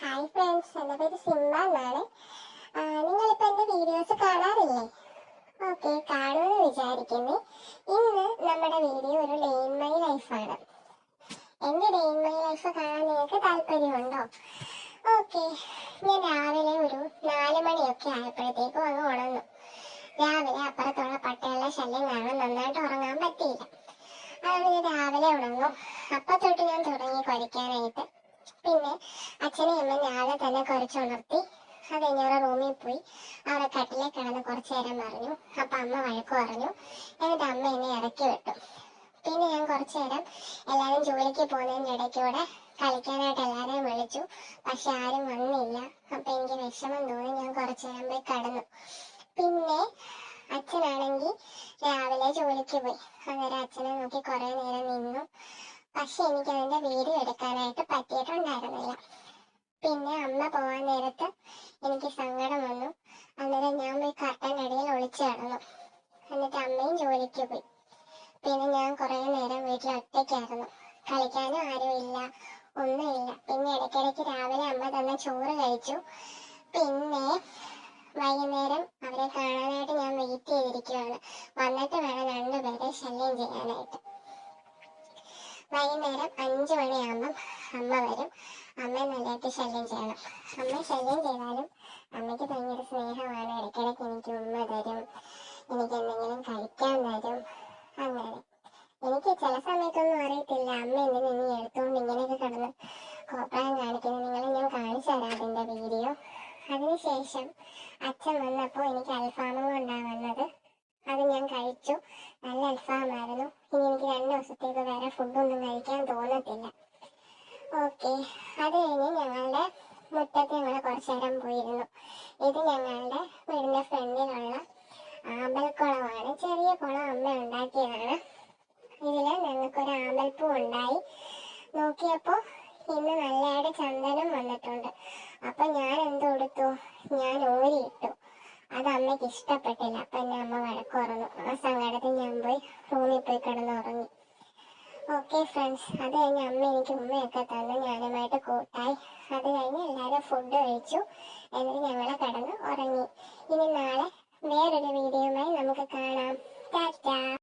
Hi friends, എൻ്റെ പേര് Simba എന്നാണ്. നിങ്ങളിപ്പോൾ എൻ്റെ വീഡിയോസ് കാണാറില്ലേ? ഓക്കെ, കാണുമെന്ന് വിചാരിക്കുന്നു. ഇന്ന് നമ്മുടെ വീഡിയോ ഒരു ഡേ ഇൻ മൈ ലൈഫാണ്. എൻ്റെ ഡേ ഇൻ മൈ ലൈഫ് കാണാൻ നിങ്ങൾക്ക് താല്പര്യമുണ്ടോ? ഓക്കെ, ഞാൻ രാവിലെ ഒരു 4 മണിയൊക്കെ ആയപ്പോഴത്തേക്കും അങ്ങ് ഉണർന്നു. രാവിലെ അപ്പുറത്തുള്ള പട്ടികളുടെ ശല്യം കാരണം നന്നായിട്ട് ഉറങ്ങാൻ പറ്റിയില്ല. അതുകൊണ്ട് ഞാൻ രാവിലെ ഉണർന്നു. അപ്പം തൊട്ട് ഞാൻ തുടങ്ങി കുരയ്ക്കാനായിട്ട്. പിന്നെ അച്ഛനെയും അമ്മ രാവിലെ തന്നെ കുറച്ചുണർത്തി. അത് കഴിഞ്ഞ് അവരുടെ റൂമിൽ പോയി അവരെ കട്ടിലെ കിടന്ന് കുറച്ചു നേരം പറഞ്ഞു. അപ്പം അമ്മ വഴക്ക് പറഞ്ഞു. എന്നിട്ട് അമ്മ എന്നെ ഇറക്കി വിട്ടു. പിന്നെ ഞാൻ കുറച്ചു നേരം എല്ലാവരും ജോലിക്ക് പോകുന്നതിൻ്റെ ഇടയ്ക്കൂടെ കളിക്കാനായിട്ട് എല്ലാവരെയും വിളിച്ചു. പക്ഷെ ആരും വന്നില്ല. അപ്പം എനിക്ക് വിഷമം തോന്നി. ഞാൻ കുറച്ചു നേരം പോയി കിടന്നു. പിന്നെ അച്ഛനാണെങ്കിൽ രാവിലെ ജോലിക്ക് പോയി. അന്നേരം അച്ഛനെ നോക്കി കുറേ നേരം നിന്നു. പക്ഷെ എനിക്ക് അതിന്റെ വീഡിയോ എടുക്കാനായിട്ട് പറ്റിയിട്ടുണ്ടായിരുന്നില്ല. പിന്നെ അമ്മ പോവാൻ നേരത്ത് എനിക്ക് സങ്കടം വന്നു. അന്നേരം ഞാൻ പോയി കട്ടനടിയിൽ ഒളിച്ചു കിടന്നു. എന്നിട്ട് അമ്മയും ജോലിക്ക് പോയി. പിന്നെ ഞാൻ കുറേ നേരം വീട്ടിൽ ഒറ്റയ്ക്കായിരുന്നു. കളിക്കാനും ആരുമില്ല, ഒന്നുമില്ല. പിന്നെ ഇടയ്ക്കിടയ്ക്ക് രാവിലെ അമ്മ തന്ന ചോറ് കഴിച്ചു. പിന്നെ വൈകുന്നേരം അവരെ കാണാനായിട്ട് ഞാൻ വെയിറ്റ് ചെയ്തിരിക്കുകയാണ്. വന്നിട്ട് വേണം രണ്ടുപേരെ ശല്യം ചെയ്യാനായിട്ട്. വൈകുന്നേരം 5 മണിയാകുമ്പം അമ്മ വരും. അമ്മ നല്ലതായിട്ട് ശല്യം ചെയ്യണം. അമ്മ ശല്യം ചെയ്താലും അമ്മയ്ക്ക് ഭയങ്കര സ്നേഹമാണ്. ഇടയ്ക്കിടയ്ക്ക് എനിക്ക് ഉമ്മ തരും, എനിക്ക് എന്തെങ്കിലും കഴിക്കാൻ തരും. അങ്ങനെ എനിക്ക് ചില സമയത്തൊന്നും അറിയത്തില്ല അമ്മ എന്തിനു ഇനി എടുത്തുകൊണ്ട് ഇങ്ങനെയൊക്കെ കിടന്ന് കോപ്രായം കാണിക്കുന്നത്. നിങ്ങളെ ഞാൻ കാണിച്ചു തരാം അതിൻ്റെ വീഡിയോ. അതിനുശേഷം അച്ഛൻ വന്നപ്പോൾ എനിക്ക് അൽഫാമും കൊണ്ടാണ് വന്നത്. അത് ഞാൻ കഴിച്ചു. നല്ല അൽഫാമായിരുന്നു. ഇനി എനിക്ക് 2 ദിവസത്തേക്ക് വേറെ ഫുഡൊന്നും കഴിക്കാൻ തോന്നത്തില്ല. ഓക്കെ, അത് കഴിഞ്ഞ് ഞങ്ങളുടെ മുറ്റത്ത് ഞങ്ങൾ കുറച്ചു നേരം പോയിരുന്നു. ഇത് ഞങ്ങളുടെ വീടിൻ്റെ ഫ്രണ്ടിലുള്ള ആമ്പൽക്കുളമാണ്. ചെറിയ കുളം അമ്മ ഉണ്ടാക്കിയതാണ്. ഇതിൽ ഞങ്ങൾക്കൊരു ആമ്പൽപ്പൂ ഉണ്ടായി. നോക്കിയപ്പോൾ ഇന്ന് നല്ലതായിട്ട് ചന്ദനം വന്നിട്ടുണ്ട്. അപ്പം ഞാൻ എന്ത് കൊടുത്തു? ഞാൻ ഊരിയിട്ടു. അത് അമ്മയ്ക്ക് ഇഷ്ടപ്പെട്ടില്ല. അപ്പം എൻ്റെ അമ്മ വഴക്ക് പറഞ്ഞു. ആ സങ്കടത്തിൽ ഞാൻ പോയി റൂമിൽ പോയി കിടന്നുറങ്ങി. ഓക്കെ ഫ്രണ്ട്സ്, അത് കഴിഞ്ഞ് അമ്മ എനിക്ക് ഉമ്മയൊക്കെ തന്നു. ഞാനുമായിട്ട് കൂട്ടായി. അത് കഴിഞ്ഞ് എല്ലാവരും ഫുഡ് കഴിച്ചു. എന്നിട്ട് ഞങ്ങൾ കിടന്ന് ഉറങ്ങി. ഇനി നാളെ വേറൊരു വീഡിയോയുമായി നമുക്ക് കാണാം. ടാറ്റാ.